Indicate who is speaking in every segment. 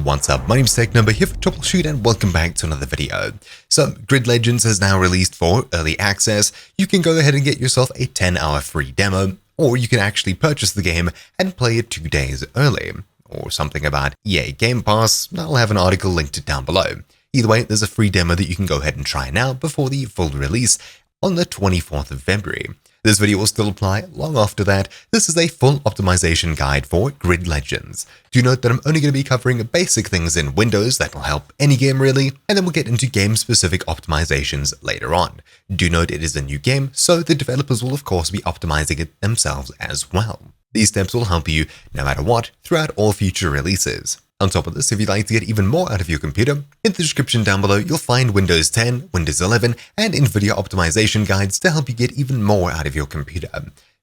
Speaker 1: What's up, my name's Technumber here for Troubleshoot and welcome back to another video. So, Grid Legends has now released for early access. You can go ahead and get yourself a 10-hour free demo, or you can actually purchase the game and play it 2 days early, or something about EA Game Pass. I'll have an article linked down below. Either way, there's a free demo that you can go ahead and try now before the full release on the 24th of February. This video will still apply long after that. This is a full optimization guide for Grid Legends. Do note that I'm only going to be covering basic things in Windows that will help any game really, and then we'll get into game-specific optimizations later on. Do note it is a new game, so the developers will of course be optimizing it themselves as well. These steps will help you no matter what throughout all future releases. On top of this, if you'd like to get even more out of your computer, in the description down below you'll find Windows 10, Windows 11, and NVIDIA optimization guides to help you get even more out of your computer.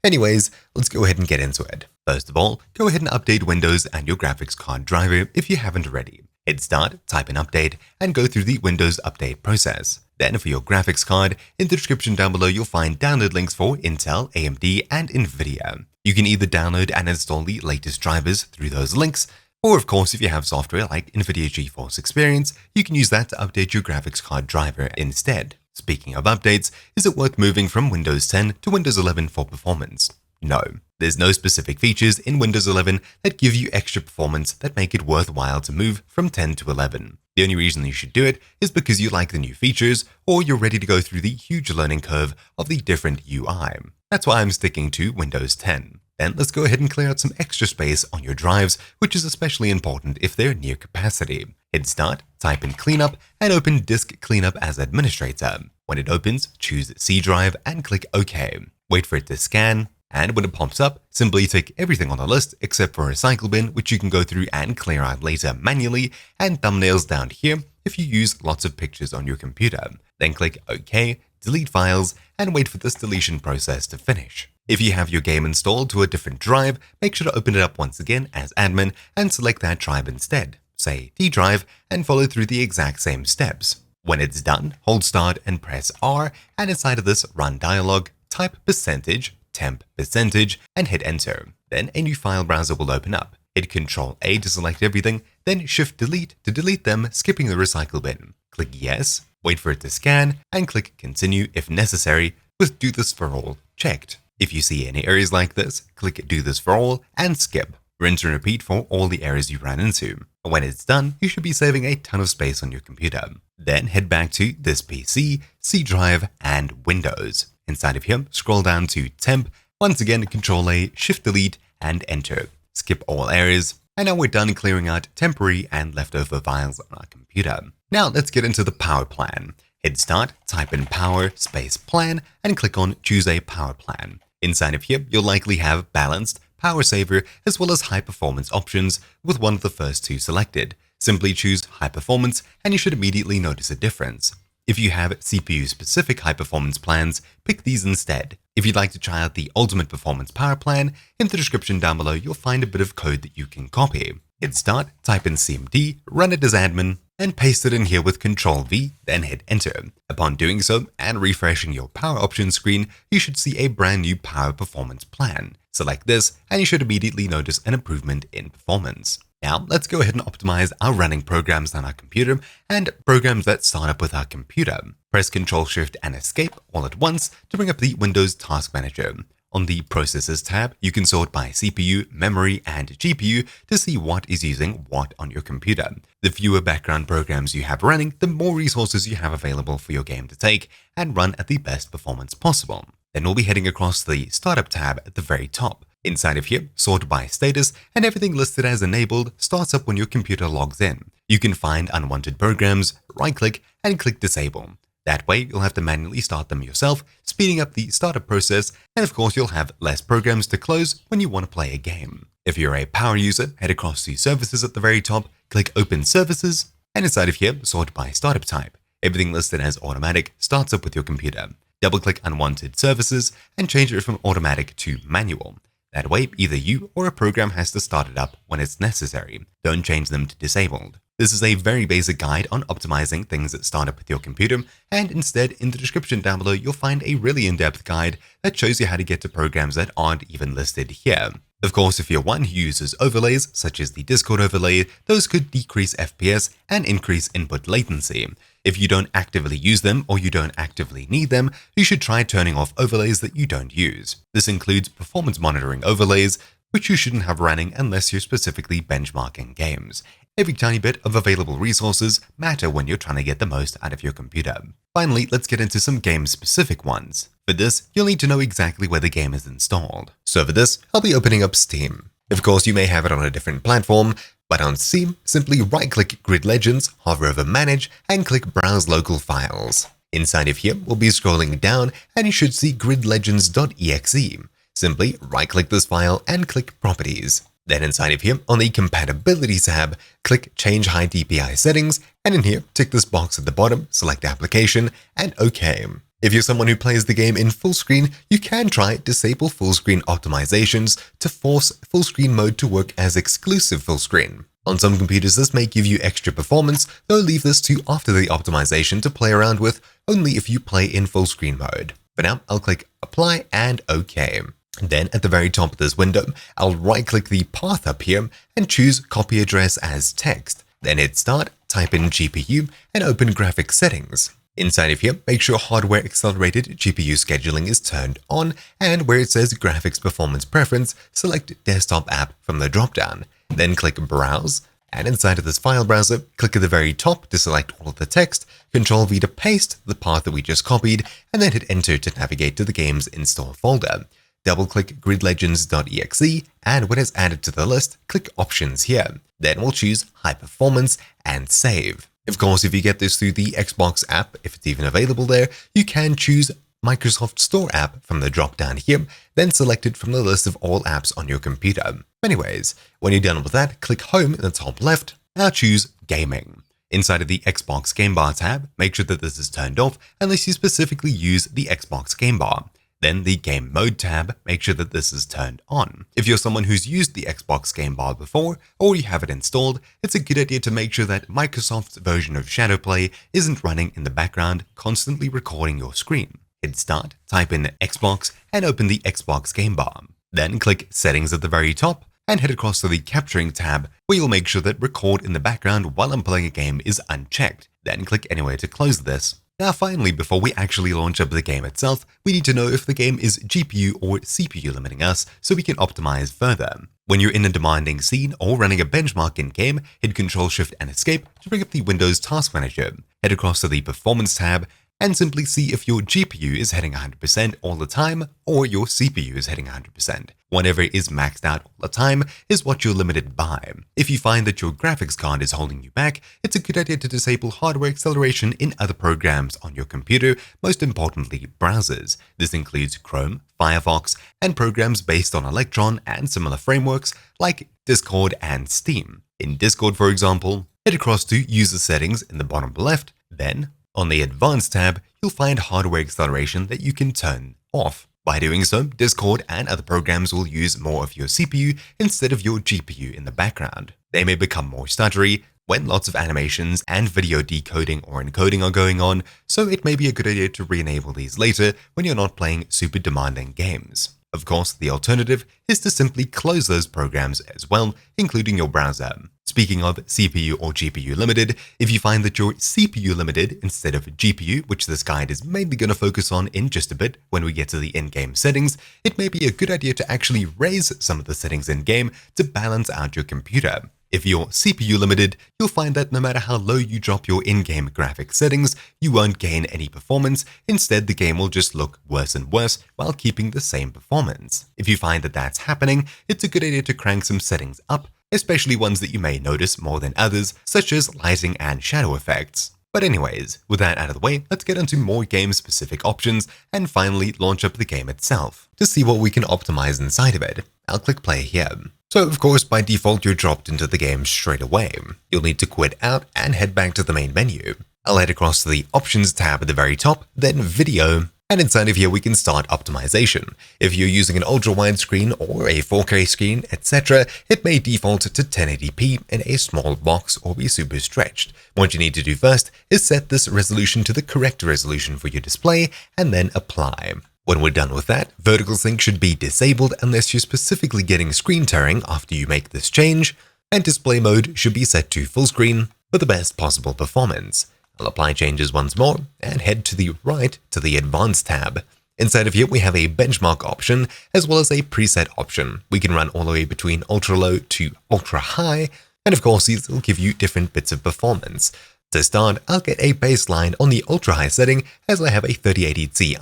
Speaker 1: Anyways, let's go ahead and get into it. First of all, go ahead and update Windows and your graphics card driver if you haven't already. Hit Start, type in Update, and go through the Windows update process. Then for your graphics card, in the description down below you'll find download links for Intel, AMD, and NVIDIA. You can either download and install the latest drivers through those links, or of course, if you have software like NVIDIA GeForce Experience, you can use that to update your graphics card driver instead. Speaking of updates, is it worth moving from Windows 10 to Windows 11 for performance? No. There's no specific features in Windows 11 that give you extra performance that make it worthwhile to move from 10 to 11. The only reason you should do it is because you like the new features, or you're ready to go through the huge learning curve of the different UI. That's why I'm sticking to Windows 10. Then let's go ahead and clear out some extra space on your drives, which is especially important if they're near capacity. Hit Start, type in Cleanup, and open Disk Cleanup as administrator. When it opens, choose C drive and click OK. Wait for it to scan, and when it pops up, simply tick everything on the list except for Recycle Bin, which you can go through and clear out later manually, and thumbnails down here if you use lots of pictures on your computer. Then click OK, delete files, and wait for this deletion process to finish. If you have your game installed to a different drive, make sure to open it up once again as admin and select that drive instead, say D drive, and follow through the exact same steps. When it's done, hold Start and press R, and inside of this run dialog, type %, temp%, and hit enter. Then a new file browser will open up. Hit Ctrl A to select everything, then Shift Delete to delete them, skipping the recycle bin. Click Yes, wait for it to scan, and click Continue if necessary, with Do This For All checked. If you see any errors like this, click Do This For All and skip. Rinse and repeat for all the errors you ran into. When it's done, you should be saving a ton of space on your computer. Then head back to this PC, C drive, and Windows. Inside of here, scroll down to Temp, once again Ctrl A, Shift Delete, and Enter. Skip all errors, and now we're done clearing out temporary and leftover files on our computer. Now let's get into the power plan. Hit Start, type in Power space Plan, and click on Choose a Power Plan. Inside of here, you'll likely have Balanced, Power Saver, as well as High Performance options with one of the first two selected. Simply choose High Performance and you should immediately notice a difference. If you have CPU-specific high performance plans, pick these instead. If you'd like to try out the Ultimate Performance Power Plan, in the description down below you'll find a bit of code that you can copy. Hit Start, type in CMD, run it as admin, and paste it in here with Ctrl V, then hit Enter. Upon doing so and refreshing your power options screen, you should see a brand new power performance plan. Select this and you should immediately notice an improvement in performance. Now let's go ahead and optimize our running programs on our computer and programs that start up with our computer. Press Ctrl Shift and Escape all at once to bring up the Windows Task Manager. On the Processes tab, you can sort by CPU, memory, and GPU to see what is using what on your computer. The fewer background programs you have running, the more resources you have available for your game to take and run at the best performance possible. Then we'll be heading across the Startup tab at the very top. Inside of here, sort by status, and everything listed as enabled starts up when your computer logs in. You can find unwanted programs, right-click, and click Disable. That way, you'll have to manually start them yourself, speeding up the startup process, and of course, you'll have less programs to close when you want to play a game. If you're a power user, head across to Services at the very top, click Open Services, and inside of here, sort by startup type. Everything listed as automatic starts up with your computer. Double-click Unwanted Services and change it from automatic to manual. That way, either you or a program has to start it up when it's necessary. Don't change them to disabled. This is a very basic guide on optimizing things that start up with your computer, and instead, in the description down below, you'll find a really in-depth guide that shows you how to get to programs that aren't even listed here. Of course, if you're one who uses overlays, such as the Discord overlay, those could decrease FPS and increase input latency. If you don't actively use them or you don't actively need them, you should try turning off overlays that you don't use. This includes performance monitoring overlays, which you shouldn't have running unless you're specifically benchmarking games. Every tiny bit of available resources matter when you're trying to get the most out of your computer. Finally, let's get into some game-specific ones. For this, you'll need to know exactly where the game is installed. So for this, I'll be opening up Steam. Of course, you may have it on a different platform, but on Steam, simply right-click Grid Legends, hover over Manage, and click Browse Local Files. Inside of here, we'll be scrolling down, and you should see gridlegends.exe. Simply right-click this file and click Properties. Then inside of here, on the Compatibility tab, click Change High DPI Settings, and in here, tick this box at the bottom, select Application, and OK. If you're someone who plays the game in full screen, you can try Disable Fullscreen Optimizations to force full screen mode to work as exclusive full screen. On some computers, this may give you extra performance, though leave this to after the optimization to play around with, only if you play in full screen mode. For now, I'll click Apply and OK. Then at the very top of this window, I'll right-click the path up here and choose Copy Address as Text. Then hit Start, type in GPU, and open Graphics Settings. Inside of here, make sure Hardware Accelerated GPU Scheduling is turned on, and where it says Graphics Performance Preference, select Desktop App from the dropdown. Then click Browse, and inside of this file browser, click at the very top to select all of the text, Ctrl-V to paste the path that we just copied, and then hit Enter to navigate to the game's install folder. Double-click gridlegends.exe, and when it's added to the list, click Options here. Then we'll choose High Performance and Save. Of course, if you get this through the Xbox app, if it's even available there, you can choose Microsoft Store app from the drop-down here, then select it from the list of all apps on your computer. Anyways, when you're done with that, click Home in the top left, now choose Gaming. Inside of the Xbox Game Bar tab, make sure that this is turned off unless you specifically use the Xbox Game Bar. Then the Game Mode tab, make sure that this is turned on. If you're someone who's used the Xbox Game Bar before, or you have it installed, it's a good idea to make sure that Microsoft's version of Shadowplay isn't running in the background, constantly recording your screen. Hit Start, type in Xbox, and open the Xbox Game Bar. Then click Settings at the very top, and head across to the Capturing tab, where you'll make sure that Record in the background while I'm playing a game is unchecked. Then click Anywhere to close this. Now finally, before we actually launch up the game itself, we need to know if the game is GPU or CPU limiting us so we can optimize further. When you're in a demanding scene or running a benchmark in-game, hit Ctrl-Shift and Escape to bring up the Windows Task Manager. Head across to the Performance tab and simply see if your GPU is hitting 100% all the time or your CPU is hitting 100%. Whatever is maxed out all the time is what you're limited by. If you find that your graphics card is holding you back, it's a good idea to disable hardware acceleration in other programs on your computer, most importantly browsers. This includes Chrome, Firefox, and programs based on Electron and similar frameworks like Discord and Steam. In Discord, for example, head across to User Settings in the bottom left, then on the Advanced tab, you'll find hardware acceleration that you can turn off. By doing so, Discord and other programs will use more of your CPU instead of your GPU in the background. They may become more stuttery when lots of animations and video decoding or encoding are going on, so it may be a good idea to re-enable these later when you're not playing super demanding games. Of course, the alternative is to simply close those programs as well, including your browser. Speaking of CPU or GPU limited, if you find that you're CPU limited instead of GPU, which this guide is mainly going to focus on in just a bit when we get to the in-game settings, it may be a good idea to actually raise some of the settings in-game to balance out your computer. If you're CPU limited, you'll find that no matter how low you drop your in-game graphics settings, you won't gain any performance. Instead, the game will just look worse and worse while keeping the same performance. If you find that that's happening, it's a good idea to crank some settings up, especially ones that you may notice more than others, such as lighting and shadow effects. But anyways, with that out of the way, let's get into more game-specific options and finally launch up the game itself. To see what we can optimize inside of it, I'll click play here. So of course, by default, you're dropped into the game straight away. You'll need to quit out and head back to the main menu. I'll head across to the Options tab at the very top, then Video, and inside of here we can start optimization. If you're using an ultra-wide screen or a 4K screen, etc., it may default to 1080p in a small box or be super stretched. What you need to do first is set this resolution to the correct resolution for your display and then apply. When we're done with that, vertical sync should be disabled unless you're specifically getting screen tearing after you make this change, and display mode should be set to full screen for the best possible performance. I'll apply changes once more and head to the right to the Advanced tab. Inside of here, we have a benchmark option as well as a preset option. We can run all the way between ultra low to ultra high, and of course these will give you different bits of performance. To start, I'll get a baseline on the ultra high setting as I have a 3080 Ti.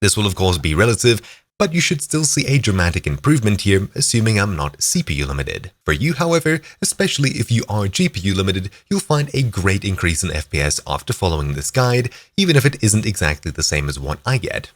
Speaker 1: This will of course be relative, but you should still see a dramatic improvement here, assuming I'm not CPU limited. For you, however, especially if you are GPU limited, you'll find a great increase in FPS after following this guide, even if it isn't exactly the same as what I get.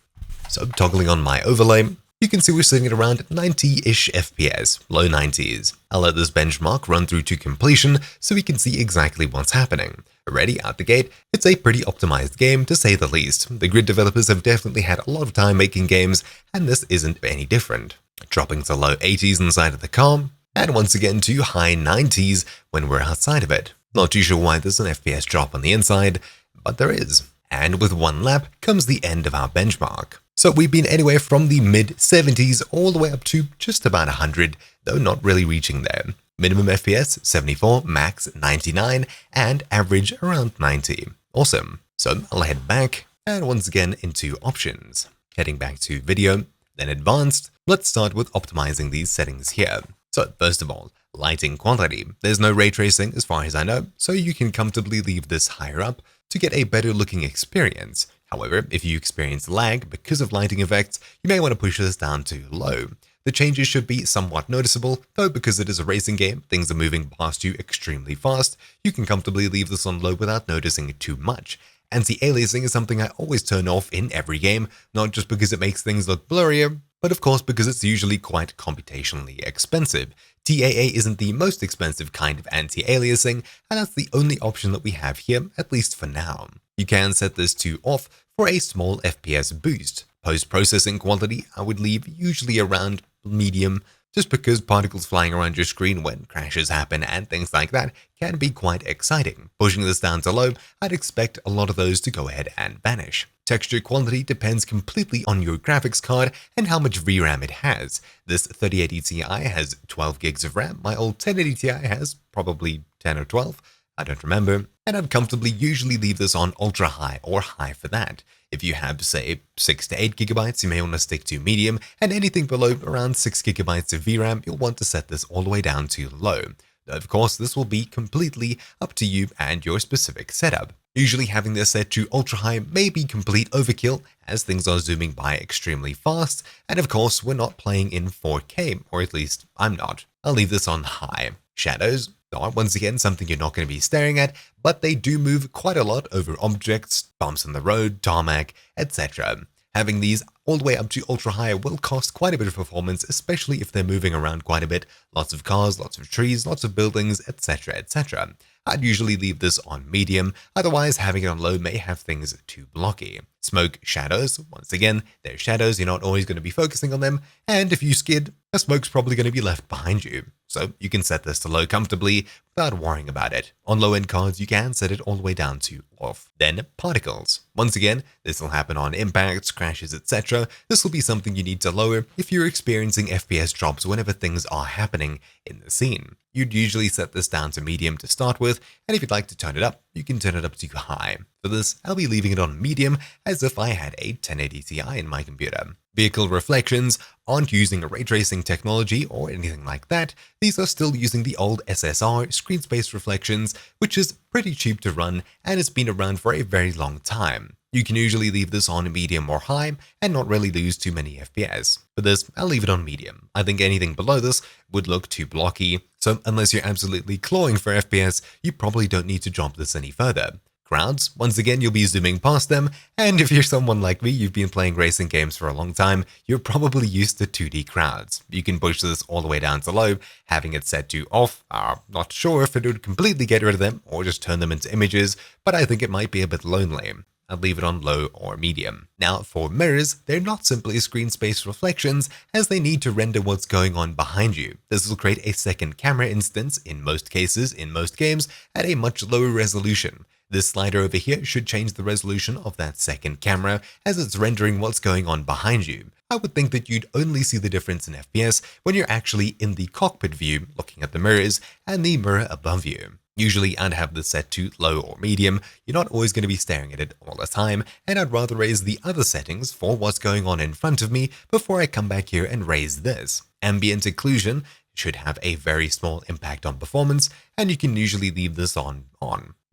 Speaker 1: So toggling on my overlay, you can see we're sitting at around 90-ish FPS, low 90s. I'll let this benchmark run through to completion so we can see exactly what's happening. Already out the gate, it's a pretty optimized game to say the least. The Grid developers have definitely had a lot of time making games, and this isn't any different. Dropping to low 80s inside of the car, and once again to high 90s when we're outside of it. Not too sure why there's an FPS drop on the inside, but there is. And with one lap comes the end of our benchmark. So we've been anywhere from the mid-70s all the way up to just about 100, though not really reaching there. Minimum FPS 74, max 99, and average around 90. Awesome. So I'll head back and once again into options. Heading back to video, then advanced. Let's start with optimizing these settings here. So first of all, lighting quality. There's no ray tracing as far as I know, so you can comfortably leave this higher up to get a better looking experience. However, if you experience lag because of lighting effects, you may want to push this down to low. The changes should be somewhat noticeable, though because it is a racing game, things are moving past you extremely fast, you can comfortably leave this on low without noticing it too much. Anti-aliasing is something I always turn off in every game, not just because it makes things look blurrier, but of course because it's usually quite computationally expensive. TAA isn't the most expensive kind of anti-aliasing, and that's the only option that we have here, at least for now. You can set this to off for a small FPS boost. Post-processing quality I would leave usually around medium, just because particles flying around your screen when crashes happen and things like that can be quite exciting. Pushing this down to low, I'd expect a lot of those to go ahead and vanish. Texture quality depends completely on your graphics card and how much VRAM it has. This 3080 Ti has 12 gigs of RAM, my old 1080 Ti has probably 10 or 12, I don't remember, and I'd comfortably usually leave this on ultra high or high for that. If you have, say, 6 to 8 gigabytes, you may want to stick to medium, and anything below around 6 gigabytes of VRAM, you'll want to set this all the way down to low. Of course, this will be completely up to you and your specific setup. Usually having this set to ultra high may be complete overkill as things are zooming by extremely fast, and of course we're not playing in 4K, or at least I'm not. I'll leave this on high. Shadows are once again something you're not going to be staring at, but they do move quite a lot over objects, bumps in the road, tarmac, etc. Having these all the way up to ultra high will cost quite a bit of performance, especially if they're moving around quite a bit. Lots of cars, lots of trees, lots of buildings, etc, etc. I'd usually leave this on medium, otherwise having it on low may have things too blocky. Smoke shadows, once again, they're shadows, you're not always going to be focusing on them, and if you skid, a smoke's probably going to be left behind you. So you can set this to low comfortably without worrying about it. On low-end cards, you can set it all the way down to off. Then particles. Once again, this will happen on impacts, crashes, etc. This will be something you need to lower if you're experiencing FPS drops whenever things are happening in the scene. You'd usually set this down to medium to start with, and if you'd like to turn it up, you can turn it up to high. For this, I'll be leaving it on medium as if I had a 1080 Ti in my computer. Vehicle reflections aren't using a ray tracing technology or anything like that. These are still using the old SSR screen space reflections, which is pretty cheap to run and has been around for a very long time. You can usually leave this on medium or high and not really lose too many FPS. For this, I'll leave it on medium. I think anything below this would look too blocky, so unless you're absolutely clawing for FPS, you probably don't need to drop this any further. Crowds, once again you'll be zooming past them, and if you're someone like me, you've been playing racing games for a long time, you're probably used to 2D crowds. You can push this all the way down to low, having it set to off. Not sure if it would completely get rid of them or just turn them into images, but I think it might be a bit lonely. I'll leave it on low or medium. Now for mirrors, they're not simply screen space reflections as they need to render what's going on behind you. This will create a second camera instance in most cases, in most games, at a much lower resolution. This slider over here should change the resolution of that second camera as it's rendering what's going on behind you. I would think that you'd only see the difference in FPS when you're actually in the cockpit view, looking at the mirrors and the mirror above you. Usually I'd have this set to low or medium. You're not always going to be staring at it all the time, and I'd rather raise the other settings for what's going on in front of me before I come back here and raise this. Ambient occlusion should have a very small impact on performance, and you can usually leave this on.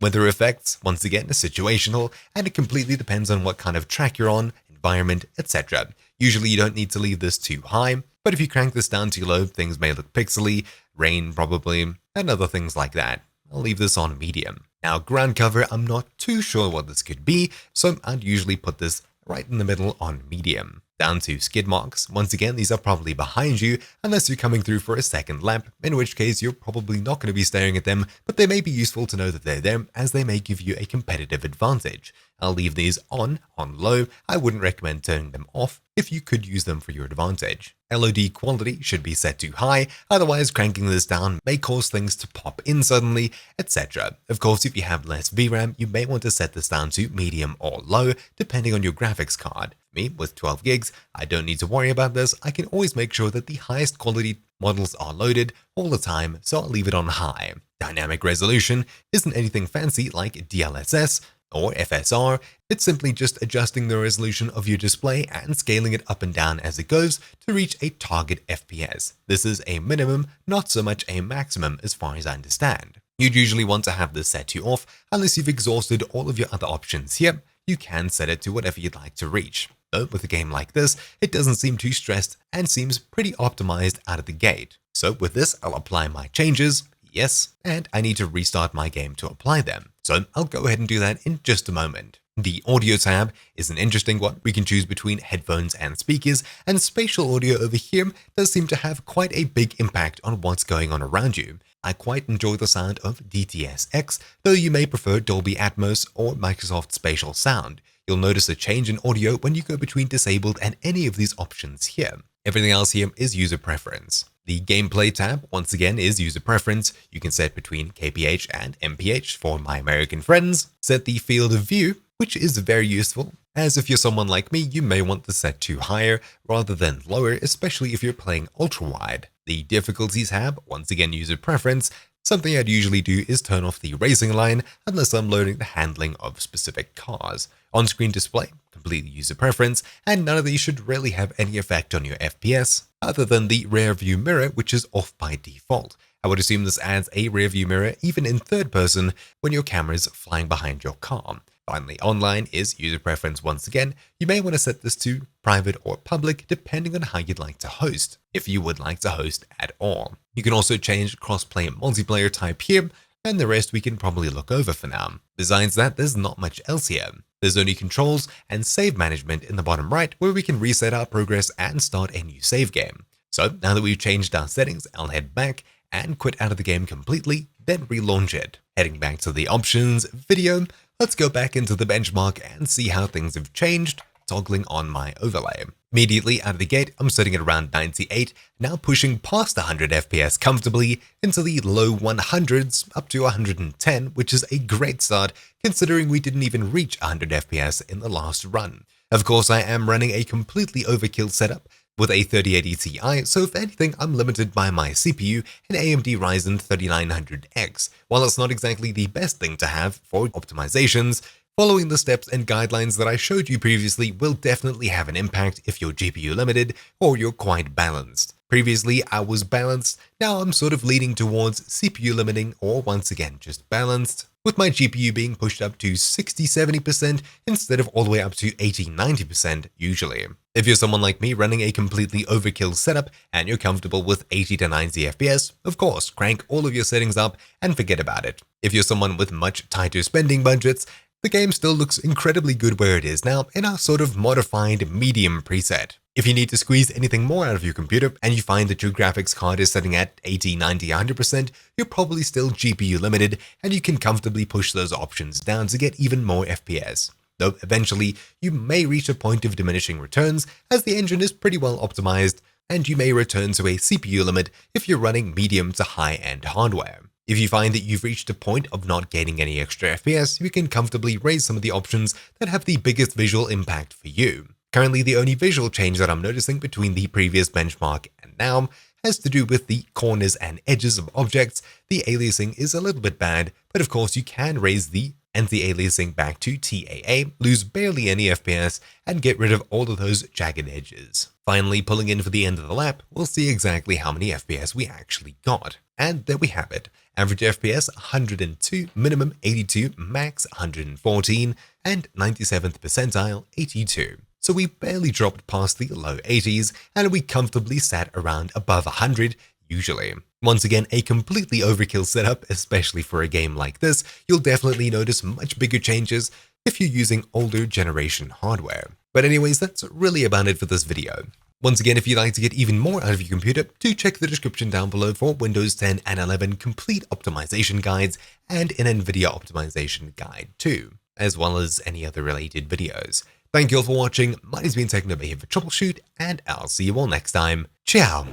Speaker 1: Weather effects, once again, are situational, and it completely depends on what kind of track you're on, environment, etc. Usually you don't need to leave this too high, but if you crank this down too low, things may look pixely, rain probably, and other things like that. I'll leave this on medium. Now ground cover, I'm not too sure what this could be, so I'd usually put this right in the middle on medium. Down to skid marks, once again these are probably behind you unless you're coming through for a second lap, in which case you're probably not going to be staring at them, but they may be useful to know that they're there as they may give you a competitive advantage. I'll leave these on low. I wouldn't recommend turning them off if you could use them for your advantage. LOD quality should be set to high, otherwise cranking this down may cause things to pop in suddenly, etc. Of course, if you have less VRAM, you may want to set this down to medium or low, depending on your graphics card. For me, with 12 gigs, I don't need to worry about this. I can always make sure that the highest quality models are loaded all the time, so I'll leave it on high. Dynamic resolution isn't anything fancy like DLSS or FSR, it's simply just adjusting the resolution of your display and scaling it up and down as it goes to reach a target FPS. This is a minimum, not so much a maximum as far as I understand. You'd usually want to have this set to off unless you've exhausted all of your other options here. You can set it to whatever you'd like to reach. But with a game like this, it doesn't seem too stressed and seems pretty optimized out of the gate. So with this, I'll apply my changes. Yes, and I need to restart my game to apply them. So I'll go ahead and do that in just a moment. The audio tab is an interesting one. We can choose between headphones and speakers, and spatial audio over here does seem to have quite a big impact on what's going on around you. I quite enjoy the sound of DTS-X, though you may prefer Dolby Atmos or Microsoft Spatial Sound. You'll notice a change in audio when you go between disabled and any of these options here. Everything else here is user preference. The gameplay tab, once again, is user preference. You can set between KPH and MPH for my American friends. Set the field of view, which is very useful, as if you're someone like me, you may want the set to higher rather than lower, especially if you're playing ultra-wide. The difficulty tab, once again, user preference. Something I'd usually do is turn off the racing line unless I'm loading the handling of specific cars. On-screen display, completely user preference, and none of these should really have any effect on your FPS, other than the rear view mirror, which is off by default. I would assume this adds a rear view mirror even in third person when your camera's flying behind your car. Finally, online is user preference once again. You may want to set this to private or public depending on how you'd like to host, if you would like to host at all. You can also change crossplay multiplayer type here, and the rest we can probably look over for now. Besides that, there's not much else here. There's only controls and save management in the bottom right where we can reset our progress and start a new save game. So now that we've changed our settings, I'll head back and quit out of the game completely, then relaunch it. Heading back to the options video, let's go back into the benchmark and see how things have changed, toggling on my overlay. Immediately out of the gate, I'm sitting at around 98, now pushing past 100 FPS comfortably into the low 100s up to 110, which is a great start considering we didn't even reach 100 FPS in the last run. Of course, I am running a completely overkill setup with a 3080 Ti, so if anything, I'm limited by my CPU, an AMD Ryzen 3900X. While it's not exactly the best thing to have for optimizations, following the steps and guidelines that I showed you previously will definitely have an impact if you're GPU limited or you're quite balanced. Previously, I was balanced, now I'm sort of leaning towards CPU limiting or once again just balanced, with my GPU being pushed up to 60-70% instead of all the way up to 80-90% usually. If you're someone like me running a completely overkill setup and you're comfortable with 80 to 90 FPS, of course, crank all of your settings up and forget about it. If you're someone with much tighter spending budgets, the game still looks incredibly good where it is now in our sort of modified medium preset. If you need to squeeze anything more out of your computer and you find that your graphics card is setting at 80, 90, 100%, you're probably still GPU limited and you can comfortably push those options down to get even more FPS. Though eventually you may reach a point of diminishing returns as the engine is pretty well optimized and you may return to a CPU limit if you're running medium to high-end hardware. If you find that you've reached a point of not gaining any extra FPS, you can comfortably raise some of the options that have the biggest visual impact for you. Currently, the only visual change that I'm noticing between the previous benchmark and now has to do with the corners and edges of objects. The aliasing is a little bit bad, but of course you can raise the anti-aliasing back to TAA, lose barely any FPS, and get rid of all of those jagged edges. Finally, pulling in for the end of the lap, we'll see exactly how many FPS we actually got. And there we have it. Average FPS 102, minimum 82, max 114, and 97th percentile 82. So we barely dropped past the low 80s, and we comfortably sat around above 100 usually. Once again, a completely overkill setup, especially for a game like this. You'll definitely notice much bigger changes if you're using older generation hardware. But anyways, that's really about it for this video. Once again, if you'd like to get even more out of your computer, do check the description down below for Windows 10 and 11 complete optimization guides and an NVIDIA optimization guide too, as well as any other related videos. Thank you all for watching. My name's been Techno here for Troubleshoot, and I'll see you all next time. Ciao!